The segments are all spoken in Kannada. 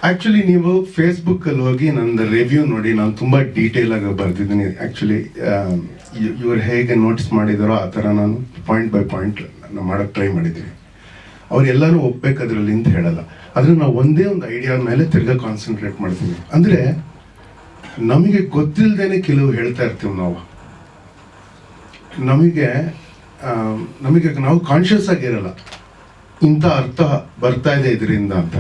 ಆ್ಯಕ್ಚುಲಿ ನೀವು ಫೇಸ್ಬುಕ್ಕಲ್ಲಿ ಹೋಗಿ ನನ್ನ ರಿವ್ಯೂ ನೋಡಿ, ನಾನು ತುಂಬ ಡೀಟೇಲ್ ಆಗಿ ಬರೆದಿದ್ದೀನಿ. ಆ್ಯಕ್ಚುಲಿ ಇವ್ರು ಹೇಗೆ ನೋಟ್ಸ್ ಮಾಡಿದಾರೋ ಆ ಥರ ನಾನು ಪಾಯಿಂಟ್ ಬೈ ಪಾಯಿಂಟ್ ನಾನು ಮಾಡೋಕ್ಕೆ ಟ್ರೈ ಮಾಡಿದ್ದೀನಿ. ಅವರೆಲ್ಲರೂ ಒಪ್ಪಬೇಕದ್ರಲ್ಲಿ ಅಂತ ಹೇಳಲ್ಲ, ಆದರೆ ನಾವು ಒಂದೇ ಒಂದು ಐಡಿಯಾ ಮೇಲೆ ತಿರ್ಗಾ ಕಾನ್ಸಂಟ್ರೇಟ್ ಮಾಡ್ತೀವಿ. ಅಂದರೆ ನಮಗೆ ಗೊತ್ತಿಲ್ಲದೇನೆ ಕೆಲವು ಹೇಳ್ತಾ ಇರ್ತೀವಿ ನಾವು. ನಮಗೆ ನಾವು ಕಾನ್ಷಿಯಸ್ ಆಗಿರಲ್ಲ ಇಂಥ ಅರ್ಥ ಬರ್ತಾ ಇದೆ ಇದರಿಂದ ಅಂತ.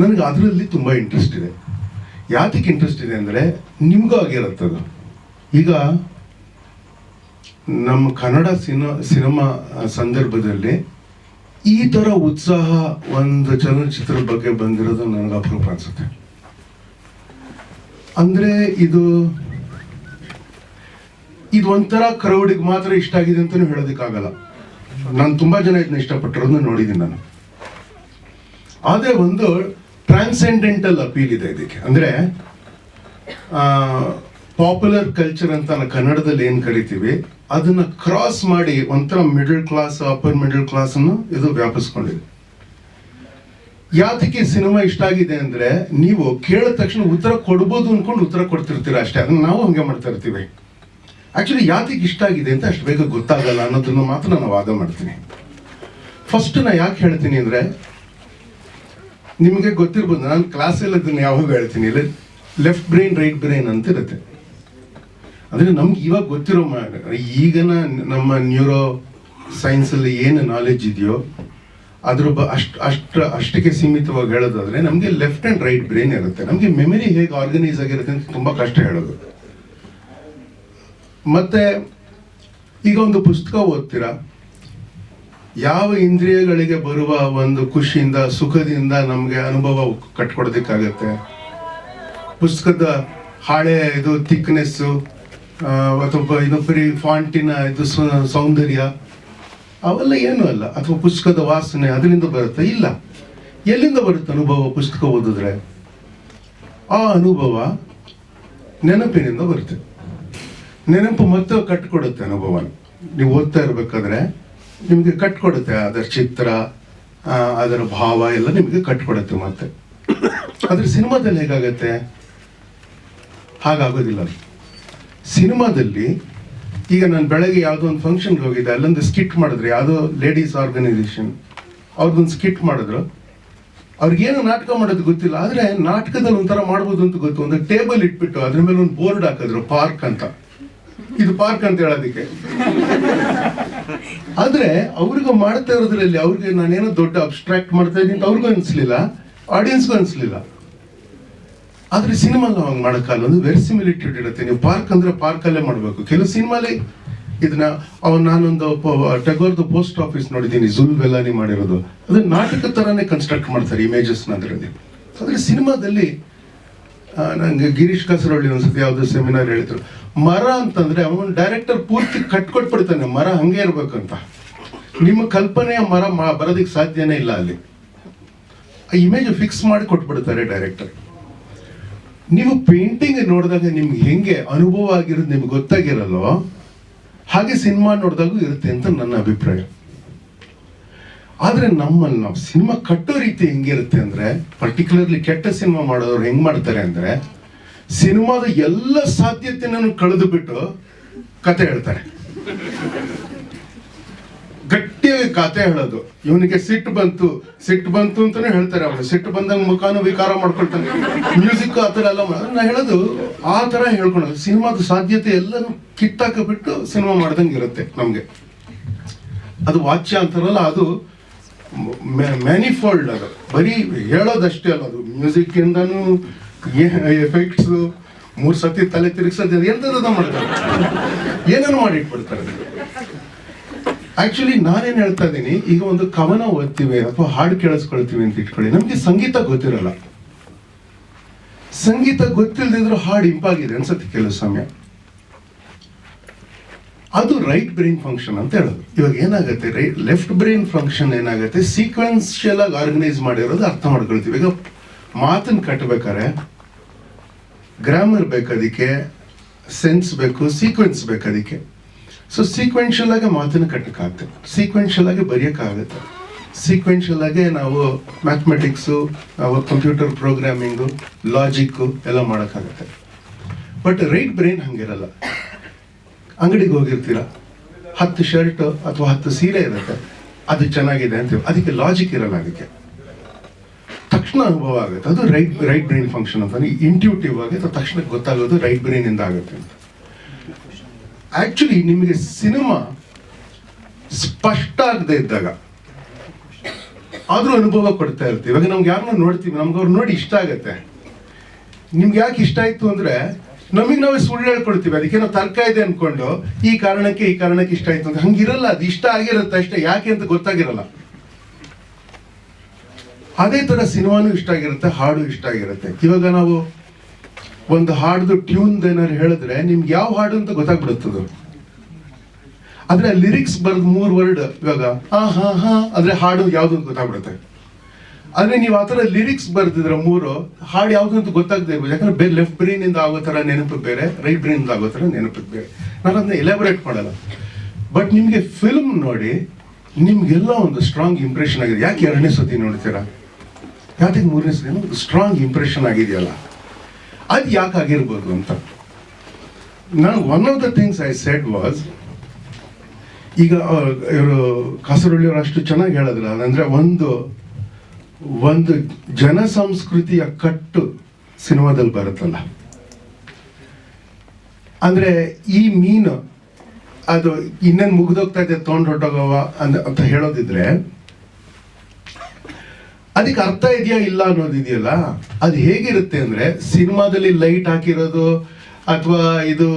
ನನಗೆ ಅದರಲ್ಲಿ ತುಂಬ ಇಂಟ್ರೆಸ್ಟ್ ಇದೆ. ಯಾತಕ್ಕೆ ಇಂಟ್ರೆಸ್ಟ್ ಇದೆ ಅಂದರೆ ನಿಮಗೂ ಆಗಿರುತ್ತದು. ಈಗ ನಮ್ಮ ಕನ್ನಡ ಸಿನಿಮಾ ಸಂದರ್ಭದಲ್ಲಿ ಈ ಥರ ಉತ್ಸಾಹ ಒಂದು ಚಲನಚಿತ್ರದ ಬಗ್ಗೆ ಬಂದಿರೋದು ನನಗೆ ಅಪರೂಪ ಅನಿಸುತ್ತೆ. ಅಂದರೆ ಇದು ಒಂಥರ ಕ್ರೌಡಿಗೆ ಮಾತ್ರ ಇಷ್ಟ ಆಗಿದೆ ಅಂತಲೂ ಹೇಳೋದಕ್ಕಾಗಲ್ಲ. ನಾನು ತುಂಬ ಜನ ಇದನ್ನ ಇಷ್ಟಪಟ್ಟಿರೋದನ್ನ ನೋಡಿದ್ದೀನಿ ನಾನು. ಆದರೆ ಒಂದು ಟ್ರಾನ್ಸೆಂಡೆಂಟಲ್ ಅಪೀಲ್ ಇದೆ ಇದಕ್ಕೆ. ಅಂದರೆ ಪಾಪ್ಯುಲರ್ ಕಲ್ಚರ್ ಅಂತ ನಾವು ಕನ್ನಡದಲ್ಲಿ ಏನು ಕರಿತೀವಿ ಅದನ್ನು ಕ್ರಾಸ್ ಮಾಡಿ ಒಂಥರ ಮಿಡಲ್ ಕ್ಲಾಸ್, ಅಪ್ಪರ್ ಮಿಡಲ್ ಕ್ಲಾಸನ್ನು ಇದು ವ್ಯಾಪಿಸ್ಕೊಂಡಿದೆ. ಯಾತಕ್ಕೆ ಸಿನಿಮಾ ಇಷ್ಟ ಆಗಿದೆ ಅಂದರೆ ನೀವು ಕೇಳಿದ ತಕ್ಷಣ ಉತ್ತರ ಕೊಡ್ಬೋದು ಅಂದ್ಕೊಂಡು ಉತ್ತರ ಕೊಡ್ತಿರ್ತೀರ ಅಷ್ಟೇ. ಅದನ್ನು ನಾವು ಹಂಗೆ ಮಾಡ್ತಾ ಇರ್ತೀವಿ. ಆ್ಯಕ್ಚುಲಿ ಯಾತಕ್ಕೆ ಇಷ್ಟ ಆಗಿದೆ ಅಂತ ಅಷ್ಟು ಬೇಗ ಗೊತ್ತಾಗಲ್ಲ ಅನ್ನೋದನ್ನು ಮಾತ್ರ ನಾನು ವಾದ ಮಾಡ್ತೀನಿ. ಫಸ್ಟ್ ನಾ ಯಾಕೆ ಹೇಳ್ತೀನಿ ಅಂದರೆ, ನಿಮಗೆ ಗೊತ್ತಿರ್ಬೋದು, ನಾನು ಕ್ಲಾಸಲ್ಲಿ ಅದನ್ನು ಯಾವಾಗ ಹೇಳ್ತೀನಿ, ಇಲ್ಲ ಲೆಫ್ಟ್ ಬ್ರೈನ್ ರೈಟ್ ಬ್ರೈನ್ ಅಂತ ಇರುತ್ತೆ. ಅಂದರೆ ನಮ್ಗೆ ಇವಾಗ ಗೊತ್ತಿರೋ ಈಗಿನ ನಮ್ಮ ನ್ಯೂರೋ ಸೈನ್ಸಲ್ಲಿ ಏನು ನಾಲೆಜ್ ಇದೆಯೋ ಅದ್ರ ಅಷ್ಟಕ್ಕೆ ಸೀಮಿತವಾಗಿ ಹೇಳೋದಾದರೆ ನಮಗೆ ಲೆಫ್ಟ್ ಆ್ಯಂಡ್ ರೈಟ್ ಬ್ರೈನ್ ಇರುತ್ತೆ. ನಮಗೆ ಮೆಮರಿ ಹೇಗೆ ಆರ್ಗನೈಸ್ ಆಗಿರುತ್ತೆ ಅಂತ ತುಂಬ ಕಷ್ಟ ಹೇಳೋದು. ಮತ್ತು ಈಗ ಒಂದು ಪುಸ್ತಕ ಓದ್ತೀರಾ, ಯಾವ ಇಂದ್ರಿಯಗಳಿಗೆ ಬರುವ ಒಂದು ಖುಷಿಯಿಂದ ಸುಖದಿಂದ ನಮಗೆ ಅನುಭವ ಕಟ್ಕೊಡೋದಕ್ಕಾಗತ್ತೆ. ಪುಸ್ತಕದ ಹಾಳೆ ಇದು ಥಿಕ್ನೆಸ್ಸು ಅಥವಾ ಇನ್ನೊಬ್ಬರಿ ಫಾಂಟಿನ ಇದು ಸೌಂದರ್ಯ ಅವೆಲ್ಲ ಏನೂ ಅಲ್ಲ. ಅಥವಾ ಪುಸ್ತಕದ ವಾಸನೆ ಅದರಿಂದ ಬರುತ್ತೆ? ಇಲ್ಲ. ಎಲ್ಲಿಂದ ಬರುತ್ತೆ ಅನುಭವ? ಪುಸ್ತಕ ಓದಿದ್ರೆ ಆ ಅನುಭವ ನೆನಪಿನಿಂದ ಬರುತ್ತೆ. ನೆನಪು ಮತ್ತೆ ಕಟ್ಕೊಡುತ್ತೆ ಅನುಭವನ. ನೀವು ಓದ್ತಾ ಇರಬೇಕಾದ್ರೆ ನಿಮಗೆ ಕಟ್ಕೊಡುತ್ತೆ, ಅದರ ಚಿತ್ರ, ಅದರ ಭಾವ ಎಲ್ಲ ನಿಮಗೆ ಕಟ್ಕೊಡುತ್ತೆ. ಮತ್ತೆ ಆದರೆ ಸಿನಿಮಾದಲ್ಲಿ ಹೇಗಾಗತ್ತೆ? ಹಾಗಾಗೋದಿಲ್ಲ. ಸಿನಿಮಾದಲ್ಲಿ ಈಗ ನಾನು ಬೆಳಗ್ಗೆ ಯಾವುದೋ ಒಂದು ಫಂಕ್ಷನ್ಗೆ ಹೋಗಿದ್ದೆ, ಅಲ್ಲೊಂದು ಸ್ಕಿಟ್ ಮಾಡಿದ್ರು, ಯಾವುದೋ ಲೇಡೀಸ್ ಆರ್ಗನೈಸೇಷನ್ ಅವ್ರದ್ದೊಂದು ಸ್ಕಿಟ್ ಮಾಡಿದ್ರು. ಅವ್ರಿಗೇನು ನಾಟಕ ಮಾಡೋದು ಗೊತ್ತಿಲ್ಲ, ಆದರೆ ನಾಟಕದಲ್ಲಿ ಒಂಥರ ಮಾಡ್ಬೋದು ಅಂತ ಗೊತ್ತು. ಒಂದು ಟೇಬಲ್ ಇಟ್ಬಿಟ್ಟು ಅದ್ರ ಮೇಲೆ ಒಂದು ಬೋರ್ಡ್ ಹಾಕಿದ್ರು, ಪಾರ್ಕ್ ಅಂತ. ಇದು ಪಾರ್ಕ್ ಅಂತ ಹೇಳೋದಕ್ಕೆ. ಆದ್ರೆ ಅವ್ರಿಗೂ ಮಾಡ್ತಾ ಇರೋದ್ರಲ್ಲಿ ಅವ್ರಿಗೆ ನಾನೇನೋ ದೊಡ್ಡ ಅಬ್ಸ್ಟ್ರಾಕ್ಟ್ ಮಾಡ್ತಾ ಇದ್ದೀನಿ ಅಂತ ಅವ್ರಿಗೂ ಅನಿಸ್ಲಿಲ್ಲ, ಆಡಿಯನ್ಸ್ಗೂ ಅನಿಸ್ಲಿಲ್ಲ. ಆದ್ರೆ ಸಿನಿಮಾಗ ಹಂಗೆ ಮಾಡೋಕ್ಕಲ್ಲ. ಒಂದು ವೆರಿಸಿಮಿಲಿಟ್ಯೂಡ್ ಇರುತ್ತೆ. ನೀವು ಪಾರ್ಕ್ ಅಂದ್ರೆ ಪಾರ್ಕಲ್ಲೇ ಮಾಡಬೇಕು. ಕೆಲವು ಸಿನಿಮಾಲಿ ಇದನ್ನ ನಾನೊಂದು ಟಗೋರ್ದು ಪೋಸ್ಟ್ ಆಫೀಸ್ ನೋಡಿದ್ದೀನಿ, ಜುಲ್ ವೆಲಾನಿ ಮಾಡಿರೋದು. ಅದು ನಾಟಕ ಥರನೇ ಕನ್ಸ್ಟ್ರಕ್ಟ್ ಮಾಡ್ತಾರೆ ಇಮೇಜಸ್ನ ಅದರಲ್ಲಿ. ಆದರೆ ಸಿನಿಮಾದಲ್ಲಿ ನಂಗೆ ಗಿರೀಶ್ ಕಾಸರವಳ್ಳಿ ಒಂದ್ಸತಿ ಯಾವುದೋ ಸೆಮಿನಾರ್ ಹೇಳಿದ್ರು, ಮರ ಅಂತಂದ್ರೆ ಅವನು ಡೈರೆಕ್ಟರ್ ಪೂರ್ತಿ ಕಟ್ಕೊಟ್ಬಿಡ್ತಾನೆ, ಮರ ಹಂಗೆ ಇರ್ಬೇಕಂತ. ನಿಮ್ಮ ಕಲ್ಪನೆಯ ಮರ ಬರೋದಕ್ಕೆ ಸಾಧ್ಯನೇ ಇಲ್ಲ ಅಲ್ಲಿ. ಆ ಇಮೇಜ್ ಫಿಕ್ಸ್ ಮಾಡಿ ಕೊಟ್ಬಿಡ್ತಾರೆ ಡೈರೆಕ್ಟರ್. ನೀವು ಪೇಂಟಿಂಗ್ ನೋಡಿದಾಗ ನಿಮ್ಗೆ ಹೆಂಗೆ ಅನುಭವ ಆಗಿರೋದು ನಿಮ್ಗೆ ಗೊತ್ತಾಗಿರಲ್ಲೋ ಹಾಗೆ ಸಿನಿಮಾ ನೋಡಿದಾಗೂ ಇರುತ್ತೆ ಅಂತ ನನ್ನ ಅಭಿಪ್ರಾಯ. ಆದರೆ ನಮ್ಮಲ್ಲಿ ನಾವು ಸಿನಿಮಾ ಕಟ್ಟೋ ರೀತಿ ಹೆಂಗಿರುತ್ತೆ ಅಂದರೆ, ಪರ್ಟಿಕ್ಯುಲರ್ಲಿ ಕೆಟ್ಟ ಸಿನಿಮಾ ಮಾಡೋರು ಹೆಂಗೆ ಮಾಡ್ತಾರೆ ಅಂದರೆ, ಸಿನಿಮಾದ ಎಲ್ಲ ಸಾಧ್ಯತೆಯನ್ನು ಕಳೆದು ಬಿಟ್ಟು ಕತೆ ಹೇಳ್ತಾರೆ. ಗಟ್ಟಿಯಾಗಿ ಕತೆ ಹೇಳೋದು. ಇವನಿಗೆ ಸಿಟ್ಟು ಬಂತು ಅಂತಾನೆ ಹೇಳ್ತಾರೆ. ಅವನು ಸಿಟ್ಟು ಬಂದಂಗೆ ಮುಖಾನು ವಿಕಾರ ಮಾಡ್ಕೊಳ್ತಾನೆ. ಮ್ಯೂಸಿಕ್ ಆ ಥರ ಎಲ್ಲ ನಾ ಹೇಳೋದು ಆ ಥರ ಹೇಳ್ಕೊಳೋದು. ಸಿನಿಮಾದ ಸಾಧ್ಯತೆ ಎಲ್ಲನೂ ಕಿತ್ತಾಕ ಬಿಟ್ಟು ಸಿನಿಮಾ ಮಾಡ್ದಂಗೆ ಇರುತ್ತೆ ನಮಗೆ. ಅದು ವಾಚ್ಯ ಅಂತಾರಲ್ಲ, ಅದು ಮ್ಯಾನಿಫೋಲ್ಡ್. ಅದು ಬರೀ ಹೇಳೋದಷ್ಟೇ ಅಲ್ಲ, ಅದು ಮ್ಯೂಸಿಕ್ ಇಂದನೂ ಎಫೆಕ್ಟ್ಸ್, 3 ಸತಿ ತಲೆ ತಿರುಗಿಸೋದು, ಎಂಥದ್ದು ಮಾಡ್ತಾರೆ, ಏನೇನು ಮಾಡಿಟ್ಬಿಡ್ತಾರೆ. ಆಕ್ಚುಲಿ ನಾನೇನು ಹೇಳ್ತಾ ಇದ್ದೀನಿ, ಈಗ ಒಂದು ಕವನ ಓದ್ತೀವಿ ಅಥವಾ ಹಾಡು ಕೇಳಿಸ್ಕೊಳ್ತೀವಿ ಅಂತ ಇಟ್ಕೊಳ್ಳಿ, ನಮಗೆ ಸಂಗೀತ ಗೊತ್ತಿರಲ್ಲ. ಸಂಗೀತ ಗೊತ್ತಿಲ್ಲದಿದ್ರು ಹಾಡು ಇಂಪಾಗಿದೆ ಅನ್ಸತ್ತೆ ಕೆಲವು ಸಮಯ. ಅದು ರೈಟ್ ಬ್ರೈನ್ ಫಂಕ್ಷನ್ ಅಂತ ಹೇಳೋದು. ಇವಾಗ ಏನಾಗುತ್ತೆ, ಲೆಫ್ಟ್ ಬ್ರೈನ್ ಫಂಕ್ಷನ್ ಏನಾಗುತ್ತೆ, ಸೀಕ್ವೆನ್ಷಿಯಲ್ ಆಗಿ ಆರ್ಗನೈಸ್ ಮಾಡಿರೋದು ಅರ್ಥ ಮಾಡ್ಕೊಳ್ತೀವಿ. ಈಗ ಮಾತನ್ನು ಕಟ್ಟಬೇಕಾರೆ ಗ್ರಾಮರ್ ಬೇಕು, ಅದಕ್ಕೆ ಸೆನ್ಸ್ ಬೇಕು, ಸೀಕ್ವೆನ್ಸ್ ಬೇಕು ಅದಕ್ಕೆ. ಸೊ ಸೀಕ್ವೆನ್ಷಿಯಲ್ ಆಗಿ ಮಾತನ್ನು ಕಟ್ಟಕ್ಕಾಗುತ್ತೆ, ಸೀಕ್ವೆನ್ಷಿಯಲ್ ಆಗಿ ಬರೆಯೋಕ್ಕಾಗುತ್ತೆ. ಸೀಕ್ವೆನ್ಷಿಯಲ್ ಆಗಿ ನಾವು ಮ್ಯಾಥಮೆಟಿಕ್ಸು, ನಾವು ಕಂಪ್ಯೂಟರ್ ಪ್ರೋಗ್ರಾಮಿಂಗು, ಲಾಜಿಕ್ಕು ಎಲ್ಲ ಮಾಡೋಕ್ಕಾಗತ್ತೆ. ಬಟ್ ರೈಟ್ ಬ್ರೈನ್ ಹಂಗಿರಲ್ಲ. ಅಂಗಡಿಗೆ ಹೋಗಿರ್ತೀರ, 10 ಶರ್ಟ್ ಅಥವಾ 10 ಸೀರೆ ಇರುತ್ತೆ, ಅದು ಚೆನ್ನಾಗಿದೆ ಅಂತೀವಿ, ಅದಕ್ಕೆ ಲಾಜಿಕ್ ಇರಲ್ಲ. ಅದಕ್ಕೆ ತಕ್ಷಣ ಅನುಭವ ಆಗುತ್ತೆ, ಅದು ರೈಟ್ ಬ್ರೈನ್ ಫಂಕ್ಷನ್ ಅಂತ. ಇಂಟ್ಯೂಟಿವ್ ಆಗಿ ಅಥವಾ ತಕ್ಷಣಕ್ಕೆ ಗೊತ್ತಾಗೋದು ರೈಟ್ ಬ್ರೈನಿಂದ ಆಗುತ್ತೆ ಅಂತ. ಆಕ್ಚುಲಿ ನಿಮಗೆ ಸಿನಿಮಾ ಸ್ಪಷ್ಟ ಆಗದೆ ಇದ್ದಾಗ ಆದ್ರೂ ಅನುಭವ ಪಡ್ತಾ ಇರ್ತೀವಿ. ಇವಾಗ ನಮ್ಗೆ ಯಾರನ್ನ ನೋಡ್ತೀವಿ, ನಮ್ಗೆ ಅವ್ರು ನೋಡಿ ಇಷ್ಟ ಆಗತ್ತೆ. ನಿಮ್ಗೆ ಯಾಕೆ ಇಷ್ಟ ಆಯ್ತು ಅಂದ್ರೆ ನಮಗೆ ನಾವೇ ಸುಳ್ಳು ಹೇಳ್ಕೊಡ್ತೀವಿ, ಅದಕ್ಕೆ ನಾವು ತರ್ಕ ಇದೆ ಅನ್ಕೊಂಡು ಈ ಕಾರಣಕ್ಕೆ ಇಷ್ಟ ಆಯ್ತು ಅಂತ. ಹಂಗಿರಲ್ಲ, ಅದು ಇಷ್ಟ ಆಗಿರುತ್ತೆ ಅಷ್ಟೇ, ಯಾಕೆ ಅಂತ ಗೊತ್ತಾಗಿರಲ್ಲ. ಅದೇ ತರ ಸಿನಿಮಾನು ಇಷ್ಟ ಆಗಿರುತ್ತೆ, ಹಾಡು ಇಷ್ಟ ಆಗಿರುತ್ತೆ. ಇವಾಗ ನಾವು ಒಂದು ಹಾಡ್ದು ಟ್ಯೂನ್ ಏನಾದ್ರು ಹೇಳಿದ್ರೆ ನಿಮ್ಗೆ ಯಾವ ಹಾಡು ಅಂತ ಗೊತ್ತಾಗ್ಬಿಡುತ್ತದು. ಆದ್ರೆ ಲಿರಿಕ್ಸ್ ಬರ್ದು 3 ವರ್ಡ್ ಇವಾಗ ಹಾ ಅಂದ್ರೆ ಹಾಡು ಯಾವ್ದು ಅಂತ ಗೊತ್ತಾಗ್ಬಿಡುತ್ತೆ. ಆದ್ರೆ ನೀವು ಆತರ ಲಿರಿಕ್ಸ್ ಬರ್ದಿದ್ರೆ 3 ಹಾಡು ಯಾವ್ದು ಅಂತ ಗೊತ್ತಾಗದೆ ಇರ್ಬೋದು. ಯಾಕಂದ್ರೆ ಲೆಫ್ಟ್ ಬ್ರೈನ್ ಇಂದ ಆಗೋ ತರ ನೆನಪು ಬೇರೆ, ರೈಟ್ ಬ್ರೈನ್ ಇಂದ ಆಗೋ ತರ ನೆನಪು ಬೇರೆ. ನಾನು ಅದನ್ನ ಎಲಾಬರೇಟ್ ಮಾಡಲ್ಲ. ಬಟ್ ನಿಮ್ಗೆ ಫಿಲ್ಮ್ ನೋಡಿ ನಿಮ್ಗೆಲ್ಲ ಒಂದು ಸ್ಟ್ರಾಂಗ್ ಇಂಪ್ರೆಷನ್ ಆಗಿದೆ. ಯಾಕೆ 2ನೇ ಸತಿ ನೋಡ್ತೀರಾ, ಯಾಕೆ 3ನೇ ಸತಿ ಒಂದು ಸ್ಟ್ರಾಂಗ್ ಇಂಪ್ರೆಷನ್ ಆಗಿದೆಯಲ್ಲ, ಅದು ಯಾಕೆ ಆಗಿರ್ಬೋದು ಅಂತ. ನಾನು one of the things I said was, ಈಗ ಇವರು ಕಾಸರಹಳ್ಳಿಯವರು ಅಷ್ಟು ಚೆನ್ನಾಗಿ ಹೇಳಿದ್ರಲ್ಲ, ಅಂದ್ರೆ ಒಂದು ಜನ ಸಂಸ್ಕೃತಿಯ ಕಟ್ಟು ಸಿನಿಮಾದಲ್ಲಿ ಬರುತ್ತಲ್ಲ. ಅಂದ್ರೆ ಈ ಮೀನು ಅದು ಇನ್ನೇನು ಮುಗ್ದೋಗ್ತಾ ಇದೆ ತೊಗೊಂಡು ಹೊರಟೋಗವ ಅಂತ ಹೇಳೋದಿದ್ರೆ ಅದಕ್ಕೆ ಅರ್ಥ ಇದೆಯಾ ಇಲ್ಲ ಅನ್ನೋದಿದೆಯಲ್ಲ, ಅದು ಹೇಗಿರುತ್ತೆ ಅಂದ್ರೆ ಸಿನಿಮಾದಲ್ಲಿ ಲೈಟ್ ಹಾಕಿರೋದು ಅಥವಾ ಇದು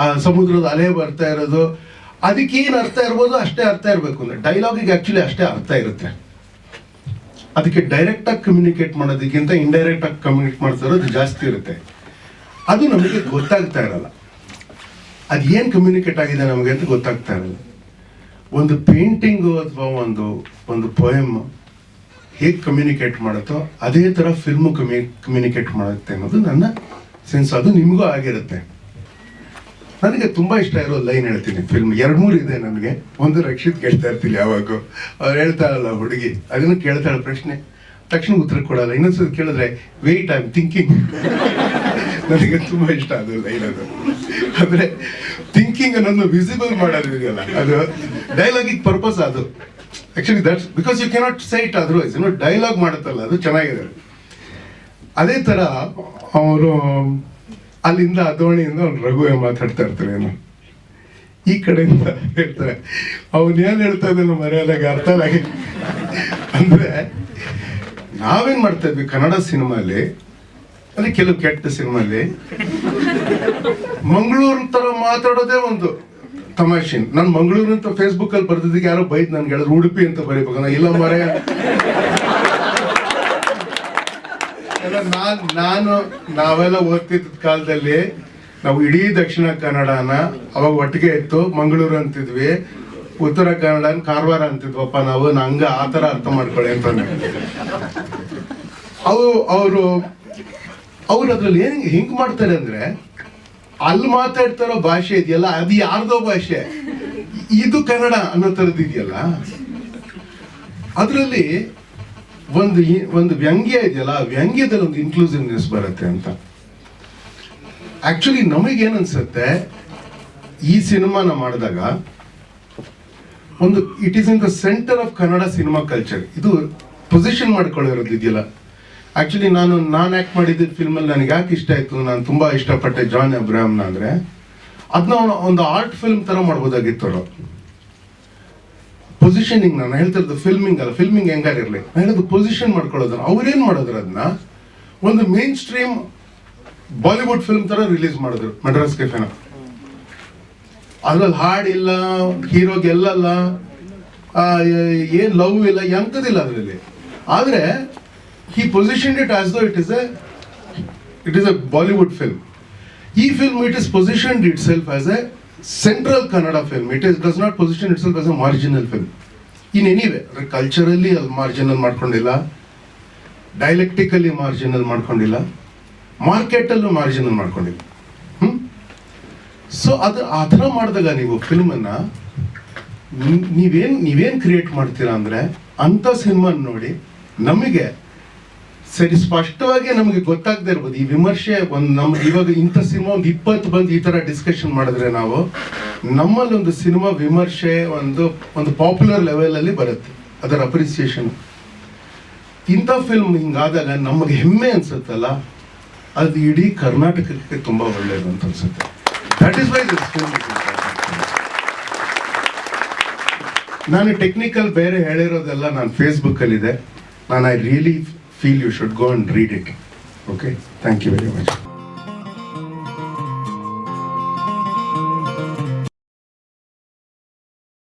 ಆ ಸಮುದ್ರದ ಅಲೆ ಬರ್ತಾ ಇರೋದು, ಅದಕ್ಕೇನು ಅರ್ಥ ಇರ್ಬೋದು ಅಷ್ಟೇ ಅರ್ಥ ಇರಬೇಕು. ಅಂದ್ರೆ ಡೈಲಾಗಿಗೆ ಆಕ್ಚುಲಿ ಅಷ್ಟೇ ಅರ್ಥ ಇರುತ್ತೆ. ಅದಕ್ಕೆ ಡೈರೆಕ್ಟ್ ಆಗಿ ಕಮ್ಯುನಿಕೇಟ್ ಮಾಡೋದಕ್ಕಿಂತ ಇಂಡೈರೆಕ್ಟ್ ಆಗಿ ಕಮ್ಯುನಿಕೇಟ್ ಮಾಡ್ತಾ ಇರೋದು ಜಾಸ್ತಿ ಇರುತ್ತೆ. ಅದು ನಮಗೆ ಗೊತ್ತಾಗ್ತಾ ಇರಲ್ಲ, ಅದು ಏನು ಕಮ್ಯುನಿಕೇಟ್ ಆಗಿದೆ ನಮಗೆ ಅಂತ ಗೊತ್ತಾಗ್ತಾ ಇರಲ್ಲ. ಒಂದು ಪೇಂಟಿಂಗು ಅಥವಾ ಒಂದು ಪೊಯಮ್ ಹೇಗೆ ಕಮ್ಯುನಿಕೇಟ್ ಮಾಡುತ್ತೋ ಅದೇ ಥರ ಫಿಲ್ಮು ಕಮ್ಯುನಿಕೇಟ್ ಮಾಡುತ್ತೆ ಅನ್ನೋದು ನನ್ನ ಸೆನ್ಸ್. ಅದು ನಿಮಗೂ ಆಗಿರುತ್ತೆ. ನನಗೆ ತುಂಬ ಇಷ್ಟ ಇರೋ ಲೈನ್ ಹೇಳ್ತೀನಿ. ಫಿಲ್ಮ್ 2-3 ಇದೆ ನನಗೆ. ಒಂದು ರಕ್ಷಿತ್ ಕೇಳ್ತಾ ಇರ್ತೀನಿ ಯಾವಾಗೂ, ಅವ್ರು ಹೇಳ್ತಾರಲ್ಲ ಹುಡುಗಿ, ಅದನ್ನು ಕೇಳ್ತಾಳೆ ಪ್ರಶ್ನೆ, ತಕ್ಷಣ ಉತ್ತರ ಕೊಡಲ್ಲ. ಇನ್ನೊಂದ್ಸತಿ ಕೇಳಿದ್ರೆ ವೆಯ್ಟ್ ಐ ಆಮ್ ಥಿಂಕಿಂಗ್. ನನಗೆ ತುಂಬ ಇಷ್ಟ ಅದು ಲೈನ್. ಅದು ಅಂದರೆ ಥಿಂಕಿಂಗ್ ಅನ್ನೋದು ವಿಸಿಬಲ್ ಮಾಡೋದು ಇದೆಯಲ್ಲ, ಅದು ಡೈಲಾಗಿಗೆ ಪರ್ಪಸ್. ಅದು actually that's because you cannot say it otherwise. Dialogue ಮಾಡುತ್ತಲ್ಲ, ಅದು ಚೆನ್ನಾಗಿದೆ. ಅದೇ ಥರ ಅವರು ಅಲ್ಲಿಂದ ಅದೋಣಿಯಿಂದ ಅವ್ನು ರಘುವೆ ಮಾತಾಡ್ತಾ ಇರ್ತಾರೆ. ಏನೋ ಈ ಕಡೆಯಿಂದ ಹೇಳ್ತಾರೆ, ಅವನೇನು ಹೇಳ್ತಾ ಇದ್ದಾನೆ ಮರ್ಯಾದಾಗ ಅರ್ಥ ಆಗಿ. ಅಂದರೆ ನಾವೇನು ಮಾಡ್ತಾ ಇದ್ವಿ ಕನ್ನಡ ಸಿನಿಮಾಲಿ, ಅಂದರೆ ಕೆಲವು ಕೆಟ್ಟ ಸಿನಿಮಾಲಿ ಮಂಗಳೂರು ಥರ ಮಾತಾಡೋದೇ ಒಂದು ತಮಾಷೆ. ನಾನು ಮಂಗಳೂರು ಅಂತ ಫೇಸ್ಬುಕ್ಕಲ್ಲಿ ಬರ್ದಿದ್ದಕ್ಕೆ ಯಾರೋ ಬೈದ್ ನನ್ಗೆ ಹೇಳಿದ್ರು ಉಡುಪಿ ಅಂತ ಬರೀಬೇಕು. ಇಲ್ಲ ಮರ ನಾವೆಲ್ಲ ಓದ್ತಿದ್ದ ಕಾಲದಲ್ಲಿ ನಾವು ಇಡೀ ದಕ್ಷಿಣ ಕನ್ನಡನ ಅವಾಗ ಒಟ್ಟಿಗೆ ಇತ್ತು, ಮಂಗಳೂರು ಅಂತಿದ್ವಿ, ಉತ್ತರ ಕನ್ನಡ ಕಾರವಾರ ಅಂತಿದ್ವಪ್ಪ ನಾವು. ಹಂಗ ಆ ಥರ ಅರ್ಥ ಮಾಡ್ಕೊಳ್ಳಿ ಅಂತ. ಅವರು ಅದ್ರಲ್ಲಿ ಏನ್ ಹಿಂಗ್ ಮಾಡ್ತಾರೆ ಅಂದ್ರೆ, ಅಲ್ಲಿ ಮಾತಾಡ್ತಾರೋ ಭಾಷೆ ಇದೆಯಲ್ಲ ಅದು ಯಾರ್ದೋ ಭಾಷೆ, ಇದು ಕನ್ನಡ ಅನ್ನೋ ಥರದ್ದು ಇದೆಯಲ್ಲ, ಅದರಲ್ಲಿ ಒಂದು ವ್ಯಂಗ್ಯ ಇದೆಯಲ್ಲ, ಆ ವ್ಯಂಗ್ಯದಲ್ಲಿ ಒಂದು ಇನ್ಕ್ಲೂಸಿವ್ನೆಸ್ ಬರುತ್ತೆ ಅಂತ. ಆಕ್ಚುಲಿ ನಮಗೇನು ಅನ್ಸುತ್ತೆ, ಈ ಸಿನಿಮಾನ ಮಾಡಿದಾಗ it is in the centre of Kannada cinema culture. ಇದು ಪೊಸಿಷನ್ ಮಾಡ್ಕೊಳ್ಳಿರೋದು ಇದೆಯಲ್ಲ. ಆಕ್ಚುಲಿ ನಾನು ಆಕ್ಟ್ ಮಾಡಿದ್ದ ಫಿಲ್ಮಲ್ಲಿ ನನಗೆ ಯಾಕೆ ಇಷ್ಟ ಆಯ್ತು, ನಾನು ತುಂಬಾ ಇಷ್ಟಪಟ್ಟೆ ಜಾನ್ ಅಬ್ರಾಹ್ಮ್ನ. ಅಂದ್ರೆ ಅದನ್ನ ಒಂದು ಆರ್ಟ್ ಫಿಲ್ಮ್ ತರ ಮಾಡ್ಬೋದಾಗಿತ್ತು ಅವರು. ಪೊಸಿಷನಿಂಗ್ ನಾನು ಹೇಳ್ತಿರೋದು ಫಿಲ್ಮಿಂಗ್ ಅಲ್ಲ, ಫಿಲ್ಮಿಂಗ್ ಹೆಂಗಾರಿರ್ಲಿ, ನಾನು ಹೇಳೋದು ಪೊಸಿಷನ್ ಮಾಡ್ಕೊಳ್ಳೋದನ್ನ. ಅವ್ರೇನ್ ಮಾಡಿದ್ರು, ಅದನ್ನ ಒಂದು ಮೇನ್ ಸ್ಟ್ರೀಮ್ ಬಾಲಿವುಡ್ ಫಿಲ್ಮ್ ತರ ರಿಲೀಸ್ ಮಾಡಿದ್ರು ಮಡ್ರಾಸ್ ಕೆಫೆನ. ಅದ್ರಲ್ಲಿ ಹಾಡಿಲ್ಲ, ಹೀರೋ ಗೆಲ್ಲಲ್ಲ, ಏನ್ ಲವ್ ಇಲ್ಲ, ಎಂತದಿಲ್ಲ ಅದರಲ್ಲಿ. ಆದ್ರೆ he positioned it as though it is a Bollywood film. E film, it is positioned itself as a central Kannada film. Does not position itself as a marginal film in any way. Culturally marginal ಮಾಡ್ಕೊಂಡಿಲ್ಲ, dialectically marginal ಮಾಡ್ಕೊಂಡಿಲ್ಲ, ಮಾರ್ಕೆಟ್ ಅಲ್ಲೂ ಮಾರ್ಜಿನಲ್ ಮಾಡ್ಕೊಂಡಿಲ್ಲ. ಸೊ ಅದು ಆ ಥರ ಮಾಡಿದಾಗ ನೀವು ಫಿಲ್ಮನ್ನ ನೀವೇನ್ ಕ್ರಿಯೇಟ್ ಮಾಡ್ತೀರಾ ಅಂದ್ರೆ ಅಂತ ಸಿನಿಮಾ ನೋಡಿ ನಮಗೆ ಸರಿ ಸ್ಪಷ್ಟವಾಗಿ ನಮಗೆ ಗೊತ್ತಾಗದೇ ಇರ್ಬೋದು. ಈ ವಿಮರ್ಶೆ ನಮ್ಗೆ ಇವಾಗ ಇಂಥ ಸಿನಿಮಾ ಒಂದು 20 ಬಂದು ಈ ತರ ಡಿಸ್ಕಷನ್ ಮಾಡಿದ್ರೆ ನಾವು ನಮ್ಮಲ್ಲಿ ಒಂದು ಸಿನಿಮಾ ವಿಮರ್ಶೆ ಒಂದು ಪಾಪ್ಯುಲರ್ ಲೆವೆಲ್ ಅಲ್ಲಿ ಬರುತ್ತೆ, ಅದರ ಅಪ್ರಿಸಿಯೇಷನ್. ಇಂಥ ಫಿಲ್ಮ್ ಹಿಂಗಾದಾಗ ನಮಗೆ ಹೆಮ್ಮೆ ಅನ್ಸುತ್ತಲ್ಲ, ಅದು ಇಡೀ ಕರ್ನಾಟಕಕ್ಕೆ ತುಂಬಾ ಒಳ್ಳೆಯದು ಅಂತ ಅನ್ಸುತ್ತೆ. That is why this film. ನಾನು ಟೆಕ್ನಿಕಲ್ ಬೇರೆ ಹೇಳಿರೋದೆಲ್ಲ ನಾನು ಫೇಸ್ಬುಕ್ ಅಲ್ಲಿ ಇದೆ. ನಾನು I really feel you should go and read it. Okay? Thank you very much.